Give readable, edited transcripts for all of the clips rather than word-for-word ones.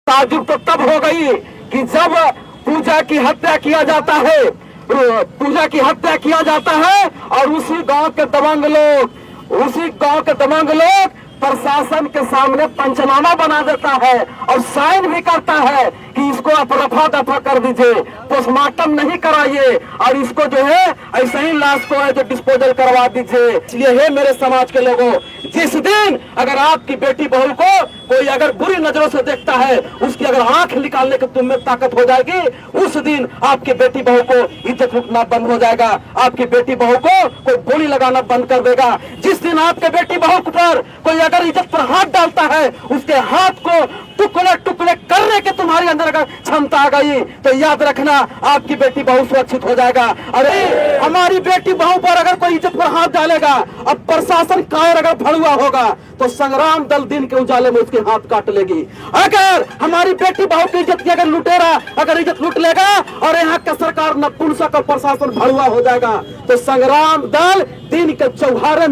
ताजुब तो तब हो गई कि जब पूजा की हत्या किया जाता है, और उसी गांव के दबंग लोग प्रशासन के सामने पंचनामा बना देता है और साइन भी करता है कि इसको आप रफा दफा कर दीजिए, पोस्टमार्टम नहीं कराइए और इसको जो है ऐसे ही लाश को है जो डिस्पोजल करवा दीजिए। ये है मेरे समाज के लोगों, जिस दिन अगर आपकी बेटी बहू को कोई अगर बुरी नजरों से देखता है, उसकी अगर आंख निकालने की तुम में ताकत हो जाएगी, उस दिन आपकी बेटी बहू को इज्जत लुटना बंद हो जाएगा, आपकी बेटी बहू को कोई बोली लगाना बंद कर देगा। जिस दिन आपके बेटी बहू पर कोई अगर इज्जत पर हाथ डालता है, उसके हाथ को टुकड़े टुकड़े करने के तुम्हारे अंदर अगर क्षमता आ गई तो याद रखना आपकी बेटी बहू सुरक्षित हो जाएगा। अरे हमारी बेटी बहू पर अगर कोई इज्जत पर हाथ डालेगा, अब प्रशासन कायर अगर भड़ुआ होगा तो संग्राम दल दिन के उजाले में उसके हाथ काट लेगी। अगर हमारी बेटी बहू की इज्जत की अगर लुटेरा अगर इज्जत लूट लेगा और यहाँ का सरकार नपुंसक और प्रशासन भड़ुआ हो जाएगा तो संग्राम दल दिन के चौराहे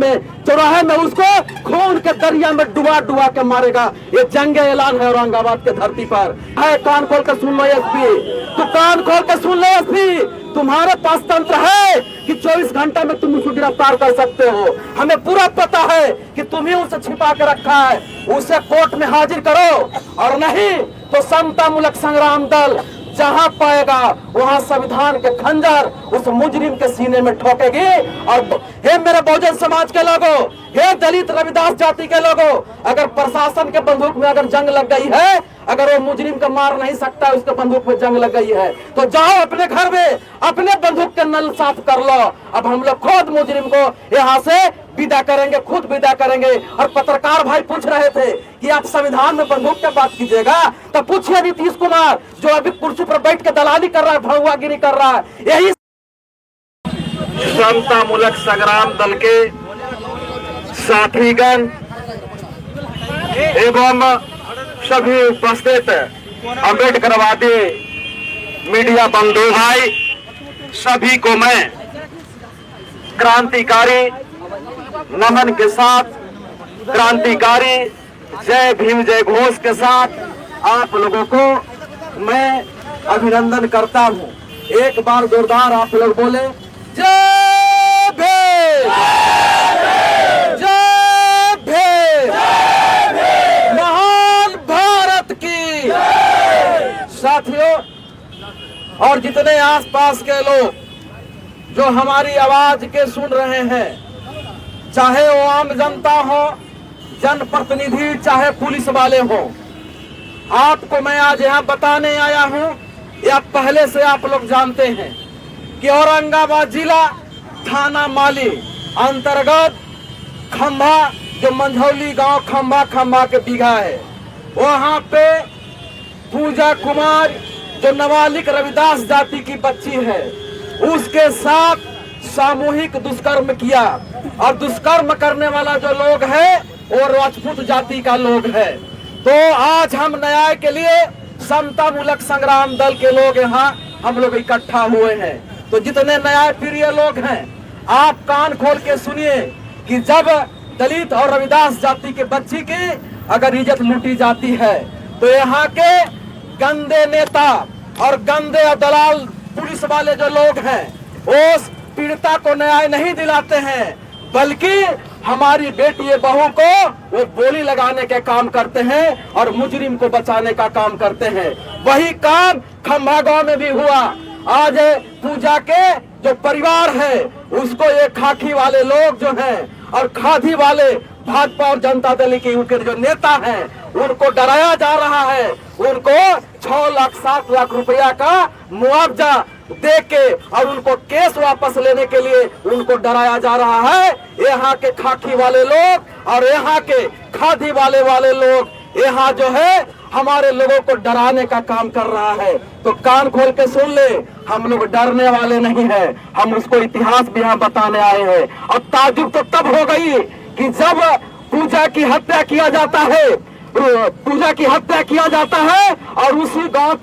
में उसको खून के दरिया में डुबा डुबा के मारेगा। ये जंग ऐलान है औरंगाबाद के धरती पर है। कान खोल के सुन लो एसपी, तो कान खोल के सुन लो एसपी, तुम्हारे पास तंत्र है कि 24 घंटे में तुम उसको गिरफ्तार कर सकते हो। हमें पूरा पता है कि तुम्हें उसे छिपा के रखा है, उसे कोर्ट में हाजिर करो और नहीं तो समतामूलक संग्राम दल जहां पाएगा वहां संविधान के खंजर उस मुजरिम के सीने में ठोकेगी। और हे मेरे बहुजन समाज के लोगों, हे दलित रविदास जाति के लोगों, अगर प्रशासन के बंदूक में अगर जंग लग गई है, अगर वो मुजरिम को मार नहीं सकता, उसके बंदूक में जंग लग गई है, तो जाओ अपने घर में अपने बंदूक के नल साफ कर लो। अब हम लोग खुद मुजरिम को यहाँ से विदा करेंगे, खुद विदा करेंगे। और पत्रकार भाई पूछ रहे थे कि आप संविधान में बंदूक की बात कीजिएगा, तो पूछिए नीतीश कुमार जो अभी कुर्सी पर बैठ के दलाली कर रहा है, भड़ुआगिरी कर रहा है। यही समतामूलक संग्राम दल के साथीगण एवं सभी उपस्थित अम्बेडकरवादी मीडिया बंधु भाई सभी को मैं क्रांतिकारी नमन के साथ, क्रांतिकारी जय भीम जय घोष के साथ आप लोगों को मैं अभिनंदन करता हूं। एक बार जोरदार आप लोग बोले जय भीम, जय भीम, महान भारत की। साथियों और जितने आसपास के लोग जो हमारी आवाज के सुन रहे हैं, चाहे वो आम जनता हो, जनप्रतिनिधि, चाहे पुलिस वाले हो, आपको मैं आज यहाँ बताने आया हूँ, या पहले से आप लोग जानते हैं कि औरंगाबाद जिला थाना माली अंतर्गत खंभा, जो मंझौली गांव खंभा के बीघा है, वहां पे पूजा कुमार जो नाबालिग रविदास जाति की बच्ची है, उसके साथ सामूहिक दुष्कर्म किया। और दुष्कर्म करने वाला जो लोग है वो राजपूत जाति का लोग है। तो आज हम न्याय के लिए समतामूलक संग्राम दल के लोग यहाँ हम लोग इकट्ठा हुए हैं। तो जितने न्याय प्रिय लोग हैं, आप कान खोल के सुनिए कि जब दलित और रविदास जाति के बच्ची की अगर इज्जत लूटी जाती है तो यहाँ के गंदे नेता और गंदे दलाल पुलिस वाले जो लोग हैं वो पीड़िता को न्याय नहीं दिलाते हैं, बल्कि हमारी बेटी बहू को वो बोली लगाने के काम करते हैं और मुजरिम को बचाने का काम करते हैं। वही काम खंभा गांव में भी हुआ। आज पूजा के जो परिवार है उसको ये खाकी वाले लोग जो हैं और खादी वाले भाजपा और जनता दल के जो नेता हैं उनको डराया जा रहा है। उनको 6 लाख 7 लाख रुपया का मुआवजा दे के और उनको केस वापस लेने के लिए उनको डराया जा रहा है। यहाँ के खाकी वाले लोग और यहाँ के खादी वाले लोग यहाँ जो है हमारे लोगों को डराने का काम कर रहा है। तो कान खोल के सुन ले, हम लोग डरने वाले नहीं है, हम उसको इतिहास भी यहाँ बताने आए हैं। और ताजुब तो तब हो गई कि जब पूजा की हत्या किया जाता है, और उसी गांव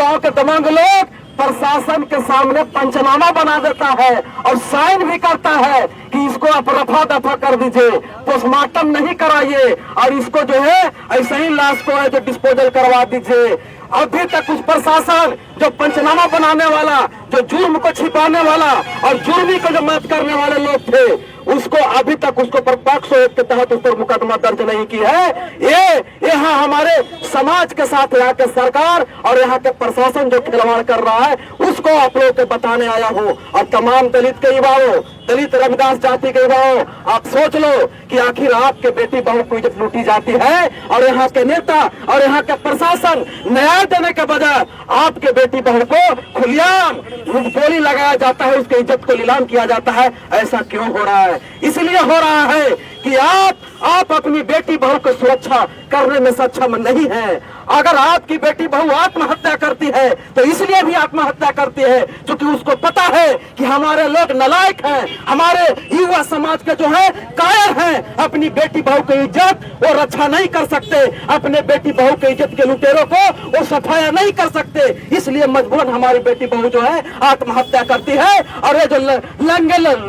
के दबंग लोग प्रशासन के सामने पंचनामा बना देता है और साइन भी करता है कि इसको आप रफा दफा कर दीजिए, पोस्टमार्टम नहीं कराइए और इसको जो है ऐसे ही लाश को है जो डिस्पोजल करवा दीजिए। अभी तक उस प्रशासन जो पंचनामा बनाने वाला, जो जुर्म को छिपाने वाला और जुर्मी को जो माफ करने वाले लोग थे, उसको अभी तक उसको पर पॉक्सो एक्ट के तहत उस पर मुकदमा दर्ज नहीं की है। ये यहाँ हमारे समाज के साथ यहाँ के सरकार और यहाँ के प्रशासन जो खिलवाड़ कर रहा है उसको आप लोगों को बताने आया हूँ। और तमाम दलित के युवाओं, दलित रविदास जाति के युवाओं, आप सोच लो कि आखिर आपके बेटी बहू को इज्जत लूटी जाती है और यहाँ के नेता और यहाँ के प्रशासन न्याय देने के बजाय आपके बेटी बहू को खुलेआम गोली लगाया जाता है, उसकी इज्जत को नीलाम किया जाता है। ऐसा क्यों हो रहा है? इसलिए हो रहा है कि आप अपनी बेटी बहू की सुरक्षा करने में सक्षम नहीं है। अगर आपकी बेटी बहू आत्महत्या करती है तो इसलिए भी आत्महत्या करती है क्योंकि उसको पता है कि हमारे लोग नालायक हैं, हमारे युवा समाज के जो है कायर हैं, अपनी बेटी बहू की इज्जत वो रक्षा नहीं कर सकते, अपने बेटी बहू की इज्जत के लुटेरों को वो सफाया नहीं कर सकते, इसलिए मजबूरन हमारी बेटी बहू जो है आत्महत्या करती है। और ये जो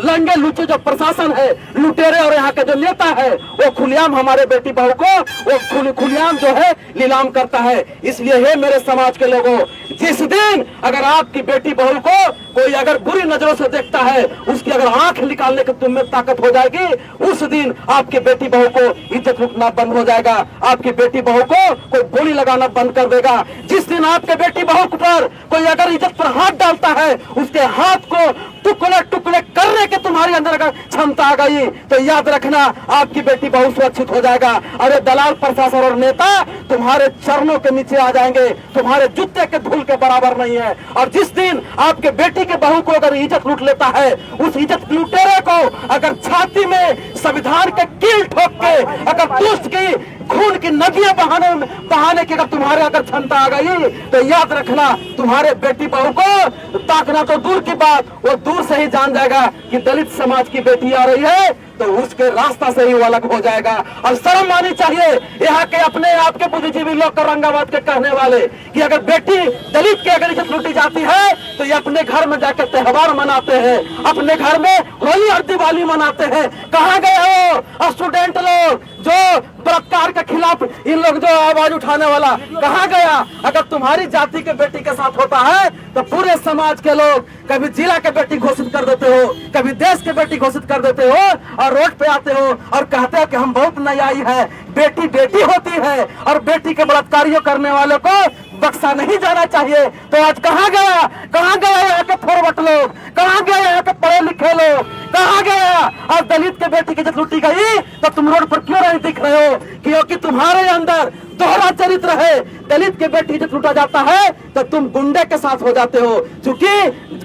लंगे लुचे जो प्रशासन है, लुटेरे और यहाँ के जो नेता है, वो खुलेआम हमारे बेटी बहू को वो खुलेआम जो है नीलाम करता है। इसलिए है मेरे समाज के लोगों, जिस दिन अगर आपकी बेटी बहू को कोई अगर बुरी नजरों से देखता है, उसकी अगर आंख निकालने की तुम में ताकत हो जाएगी, उस दिन आपकी बेटी बहू को इज्जत रुकना बंद हो जाएगा, आपकी बेटी बहू को कोई बोली लगाना बंद कर देगा। जिस दिन आपके बेटी बहू पर कोई अगर इज्जत पर हाथ डालता है, उसके हाथ को टुकड़े टुकड़े करने के तुम्हारे अंदर अगर क्षमता आ गई तो याद रखना आपकी बेटी बहू सुरक्षित हो जाएगा। अरे दलाल प्रशासन और नेता तुम्हारे चरणों के नीचे आ जाएंगे, तुम्हारे जूते के धूल के बराबर नहीं है। और जिस दिन आपके बेटी के बहू को अगर इज्जत लूट लेता है, उस इज्जत लुटेरे को अगर छाती में संविधान के कील ठोक के अगर दुष्ट की खून की नदियां बहाने की अगर तुम्हारे अगर क्षमता आ गई तो याद रखना तुम्हारे बेटी बहू को ताकना तो दूर की बात, वो दूर से ही जान जाएगा कि दलित समाज की बेटी आ रही है तो उसके रास्ता से ही वो अलग हो जाएगा। और शर्म आनी चाहिए यहाँ के अपने आप के बुद्धिजीवी लोग औरंगाबाद के कहने वाले कि अगर बेटी दलित की अगर इज्जत लूटी जाती है तो ये अपने घर में जाकर त्योहार मनाते हैं, अपने घर में होली और दिवाली मनाते हैं। कहाँ गए हो स्टूडेंट लोग जो बलात्कार के खिलाफ इन लोग जो आवाज उठाने वाला, कहाँ गया? अगर तुम्हारी जाति के बेटी के साथ होता है तो पूरे समाज के लोग कभी जिला के बेटी घोषित कर देते हो, कभी देश के बेटी घोषित कर देते हो और रोड पे आते हो और कहते हो कि हम बहुत न्यायी है, बेटी बेटी होती है और बेटी के बलात्कारियों करने वालों को बख्शा नहीं जाना चाहिए। तो आज कहाँ गया यहाँ के फॉरवर्ड लोग, कहाँ गया यहाँ के पढ़े लिखे लोग, कहाँ गया? और दलित के बेटी की जब लूटी गई तो तुम रोड पर क्यों नहीं दिख रहे हो? क्योंकि तुम्हारे अंदर दोहरा चरित्र है। दलित के बेटी जब लूटा जाता है तो तुम गुंडे के साथ हो जाते हो, क्योंकि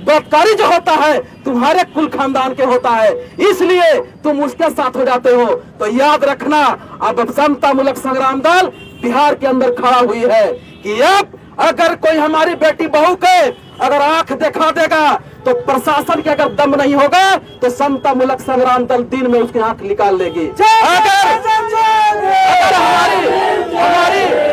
बलात्कारी जो होता है तुम्हारे कुल खानदान के होता है, इसलिए तुम उसके साथ हो जाते हो। तो याद रखना अब समता मूलक संग्राम दल बिहार के अंदर खड़ा हुई है कि अब अगर कोई हमारी बेटी बहू के अगर आंख दिखा देगा तो प्रशासन के अगर दम नहीं होगा तो समता मूलक संग्राम दल दिन में उसकी आंख निकाल लेगी। अगर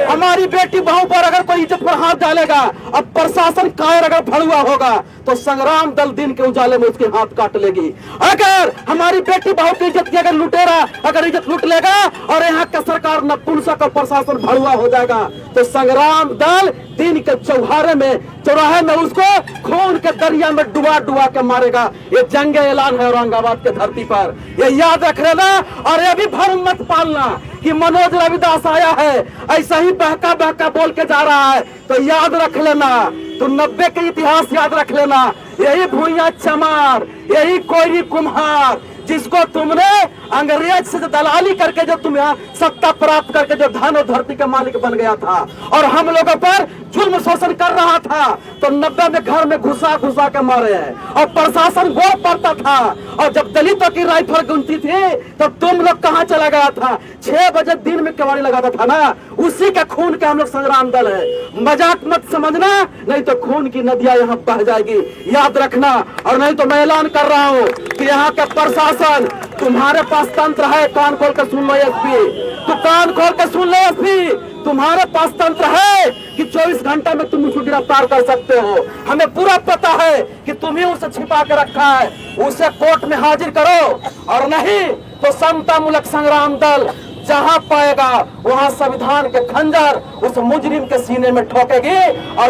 हमारी बेटी बहू पर अगर कोई इज्जत पर हाथ डालेगा, अब प्रशासन कायर अगर भड़ुआ होगा तो संग्राम दल दिन के उजाले में उसके हाथ काट लेगी। अगर हमारी बेटी बहू की इज्जत की अगर लुटेरा अगर इज्जत लूट लेगा और यहाँ का सरकार नपुंसक और प्रशासन भड़ुआ हो जाएगा तो संग्राम दल दिन के चौराहे में उसको खून के दरिया में डुबा के मारेगा। ये जंग ऐलान है औरंगाबाद के धरती पर, ये याद रख लेना। और ये भी भ्रम मत पालना कि मनोज रविदास आया है ऐसा ही बहका बोल के जा रहा है, तो याद रख लेना, तो 90 के इतिहास याद रख लेना। यही भूया चमार, यही कोयरी कुम्हार जिसको तुमने अंग्रेज से दलाली करके जो तुम यहाँ सत्ता प्राप्त करके जो धन और धरती का मालिक बन गया था और हम लोगों पर जुल्म शोषण कर रहा था, तो 90 में घर में घुसा के मारे हैं और प्रशासन गोर पड़ता था। और जब दलितों की राइफल गुनती थी तो तुम लोग कहाँ चला गया था? 6 बजे दिन में केवाड़ी लगाता था ना, उसी के खून के हम लोग संग्राम दल है। मजाक मत समझना, नहीं तो खून की नदियां यहाँ बह जाएगी, याद रखना। और नहीं तो मैं ऐलान कर रहा हूँ कि यहाँ का प्रशासन तुम्हारे पास तंत्र है, कान खोल कर सुन लो एसपी, तो कान खोल कर सुन लो एसपी, तुम्हारे पास तंत्र है कि 24 घंटा में तुम उसको गिरफ्तार कर सकते हो। हमें पूरा पता है कि तुम्हें उसे छिपा के रखा है। उसे कोर्ट में हाजिर करो, और नहीं तो समता मूलक संग्राम दल जहां पाएगा वहां संविधान के खंजर उस मुजरिम के सीने में ठोकेगी और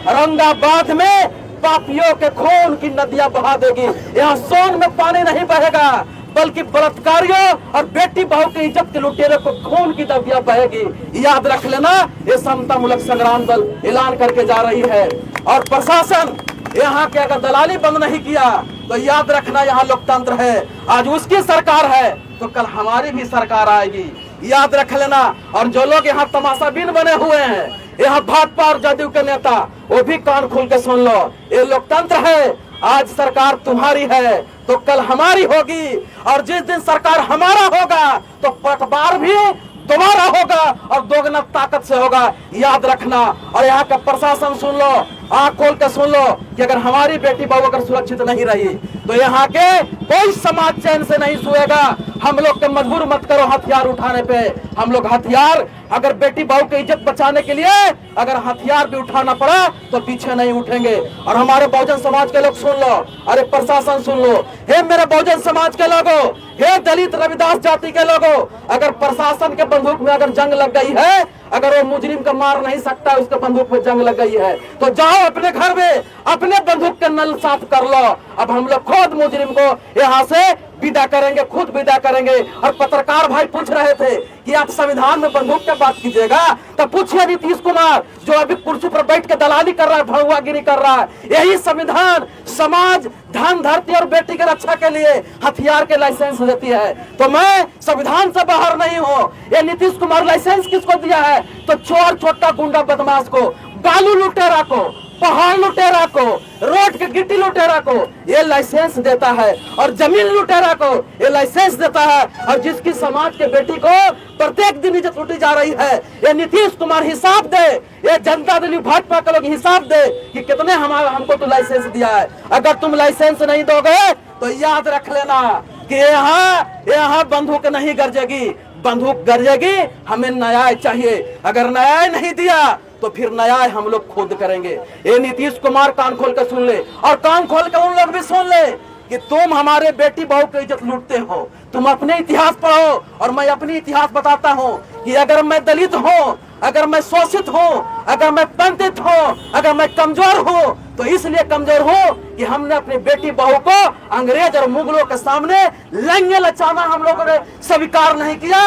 औरंगाबाद में पापियों के खून की नदियां बहा देगी। यहाँ सोन में पानी नहीं बहेगा, बल्कि बलात्कारियों और बेटी बहू की इज्जत के लुटेरे को खून की नदियां बहेगी। याद रख लेना, ये समता मूलक संग्राम दल ऐलान करके जा रही है। और प्रशासन यहाँ के अगर दलाली बंद नहीं किया तो याद रखना, यहाँ लोकतंत्र है। आज उसकी सरकार है तो कल हमारी भी सरकार आएगी, याद रख लेना। और जो लोग यहाँ तमाशाबीन बने हुए हैं, यहाँ भाजपा और जदयू के नेता, वो भी कान खोल के सुन लो, ये लोकतंत्र है। आज सरकार तुम्हारी है तो कल हमारी होगी, और जिस दिन सरकार हमारा होगा तो पटवार भी दोबारा होगा और दोगुना ताकत से होगा, याद रखना। और यहाँ का प्रशासन सुन लो, आंख खोल के सुन लो कि अगर हमारी बेटी बहू अगर सुरक्षित नहीं रही तो यहाँ के कोई समाज चैन से नहीं सोएगा। हम लोग के मजबूर मत करो हथियार उठाने पे। हम लोग हथियार अगर बेटी बहू की इज्जत बचाने के लिए अगर हथियार भी उठाना पड़ा तो पीछे नहीं उठेंगे। और हमारे बहुजन समाज के लोग सुन लो, अरे प्रशासन सुन लो, हे मेरे बहुजन समाज के लोगों, हे दलित रविदास जाति के लोगों, अगर प्रशासन के बंदूक में अगर जंग लग गई है, अगर वो मुजरिम को मार नहीं सकता, उसके बंदूक में जंग लग गई है, तो जाओ अपने घर में अपने बंदूक के नल साफ कर लो। अब हम लोग खुद मुजरिम को यहाँ से विदा करेंगे, खुद विदा करेंगे। और पत्रकार भाई पूछ रहे थे कि आप संविधान में बंदूक की बात कीजिएगा, तो पूछिए नीतीश कुमार जो अभी कुर्सी पर बैठ के दलाली कर रहा है, भड़ुआगिरी कर रहा है। यही संविधान समाज, धन, धरती और बेटी की रक्षा के लिए हथियार के लाइसेंस देती है। तो मैं संविधान से बाहर नहीं हूँ। ये नीतीश कुमार लाइसेंस किसको दिया है? तो चोर, छोटा गुंडा बदमाश को, बालू लुटेरा को, पहाड़ लुटेरा को, रोड के गिट्टी लुटेरा को ये लाइसेंस देता है, और जमीन लुटेरा को ये लाइसेंस देता है। और जिसकी समाज के बेटी को प्रत्येक दिन इज्जत लूटी जा रही है, ये नीतीश कुमार हिसाब दे, ये जनता दल भाजपा के लोग हिसाब दे कि कितने हमको तो लाइसेंस दिया है। अगर तुम लाइसेंस नहीं दोगे तो याद रख लेना कि यहाँ बंदूक नहीं गरजेगी, बंदूक गरजेगी। हमें न्याय चाहिए, अगर न्याय नहीं दिया तो फिर न्याय हम लोग खुद करेंगे। ये नीतीश कुमार कान खोल कर सुन ले, और कान खोल कर उन लोग भी सुन ले कि तुम हमारे बेटी बहू की इज्जत लूटते हो। तुम अपने इतिहास पढ़ो, और मैं अपनी इतिहास बताता हूँ कि अगर मैं दलित हूँ, अगर मैं शोषित हूँ, अगर मैं वंचित हूँ, अगर मैं कमजोर हूँ, तो इसलिए कमजोर हूँ कि हमने अपनी बेटी बहू को अंग्रेज और मुगलों के सामने लंगे लचाना हम लोगों ने स्वीकार नहीं किया,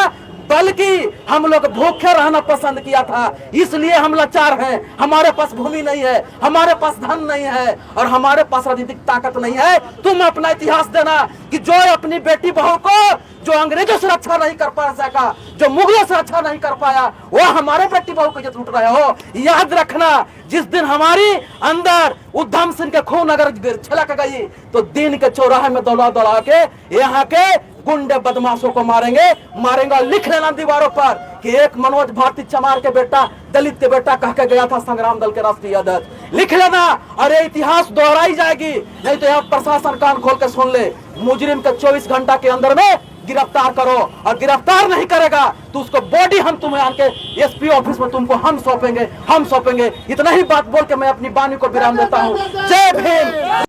बल्कि हम लोग भूखे रहना पसंद किया था। इसलिए हम लाचार हैं। हमारे पास भूमि नहीं है, हमारे पास धन नहीं है, और हमारे पास राजनीतिक ताकत नहीं है। तुम अपना इतिहास देना कि जो अपनी बेटी बहू को जो अंग्रेजों से रक्षा नहीं कर पा सका, जो मुगलों से रक्षा नहीं कर पाया, वो हमारे बेटी बहू को इज्जत लूट रहे हो। याद रखना, जिस दिन हमारी अंदर उधम सिंह के खून अगर छलक गई तो दिन के चौराहे में दौड़ा दौड़ा के यहाँ के गुंडे बदमाशों को मारेंगे। लिख लेना दीवारों पर कि एक मनोज भारती चमार के बेटा, दलित के बेटा कह के गया था संग्राम दल के राष्ट्रीय अध्यक्ष। लिख लेना, अरे इतिहास दोहराई जाएगी। नहीं तो यहाँ प्रशासन कान खोल के सुन ले, मुजरिम के 24 घंटा के अंदर में गिरफ्तार करो, और गिरफ्तार नहीं करेगा तो उसको बॉडी हम तुम्हें आके एसपी ऑफिस में तुमको हम सौंपेंगे। इतना ही बात बोल के मैं अपनी वाणी को विराम देता हूँ। जय भीम।